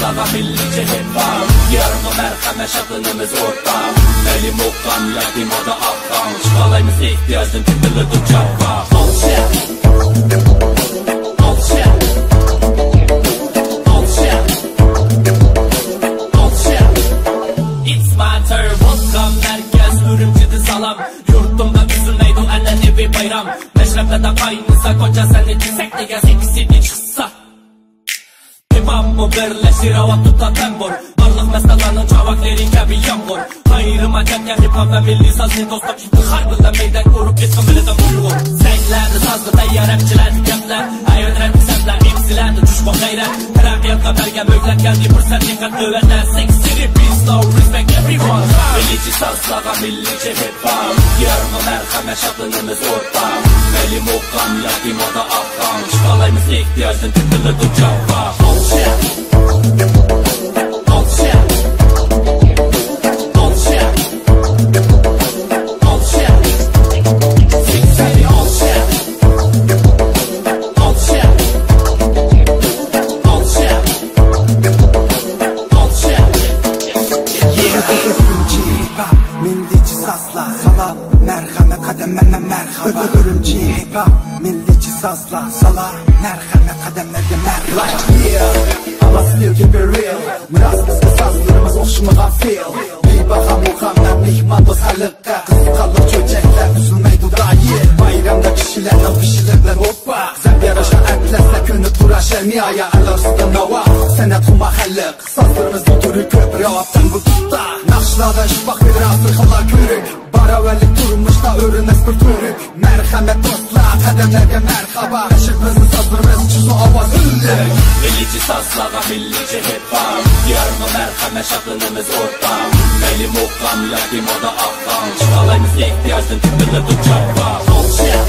sazlağa millice hip-hop. Yarını merhəmə şadlığımız orta. Elim oqan, yadim o da aqan. Çıxalayımız ihtiyacın tıkılıdır cavva. All shit, all shit, all shit, all shit. It's my turn, welcome merkez Ürümçidi salam. Yurtumda üzülmeydin ənənəvi bayram. Məşrəbdə də qaynısa qoca səni çizək deyə sevgisini çıxsa. İmamı birləşir hava tuta tembor. Varlıq məstəlanın cavakleri kəbi yağmur. Ayrıma cəngə hip-hop və milli sazlı dostum. Xarbılda meydən qorup geçsin bilidən uyğur. Zənglərdi sazlı təyyar əmçilərdi gəmlər. Ayödrəndi səmlər, imsilərdi düşman qeyrət. Tərəqiyyatla bərgə mövlət gəldi fürsət diqqət dövətlər. Seksiri biz now respect everyone. Milici sazlağa millice hip-hop. Yarını merhəmə şadlığımız orta. Elim oqan, yadim o da aqan. Çıxalayımız ihtiyacın tıkılıdır cavva. All shit, all shit, all shit, all shit. Seksiri all shit, all shit, all shit, all shit. Örümci hip-hop, millici sazla salam, merhəmə qədəmənə mərhaba. Örümci hip-hop, millici sazla salam, merhəmə qədəmənə mərhaba. Like yeah, ama still keep it real. Biraz bizde sazlarımız hoşuma feel. Bir bakan muhammed mihman dost halıqqa. Kısqalıq çöçəklər üzülmey dudayi. Bayramda kişilərlə pişilərlər hoppa. Sən yaraşa ətləslə könüb dura şərmiyaya. Əlarsıda nava, sənət xuma xəlliq. Sazlarımız oturur köprü avabdan bu tutda. Naxşlada işbaq verir asırxalar körük. Baravəllik durmuşda örünəs bir törük. Mərhəmət dostlar, qədəmlərə mərhaba. Əşirmizin sazlarımız çüzü avaz ünlük. Milici sazlağa millice hip-hop. Yarını merhəmə şadlığımız orta. Elim oqan, yadim o da aqan. Çıxalayımız ihtiyacın tıkılıdır cavva. All shit,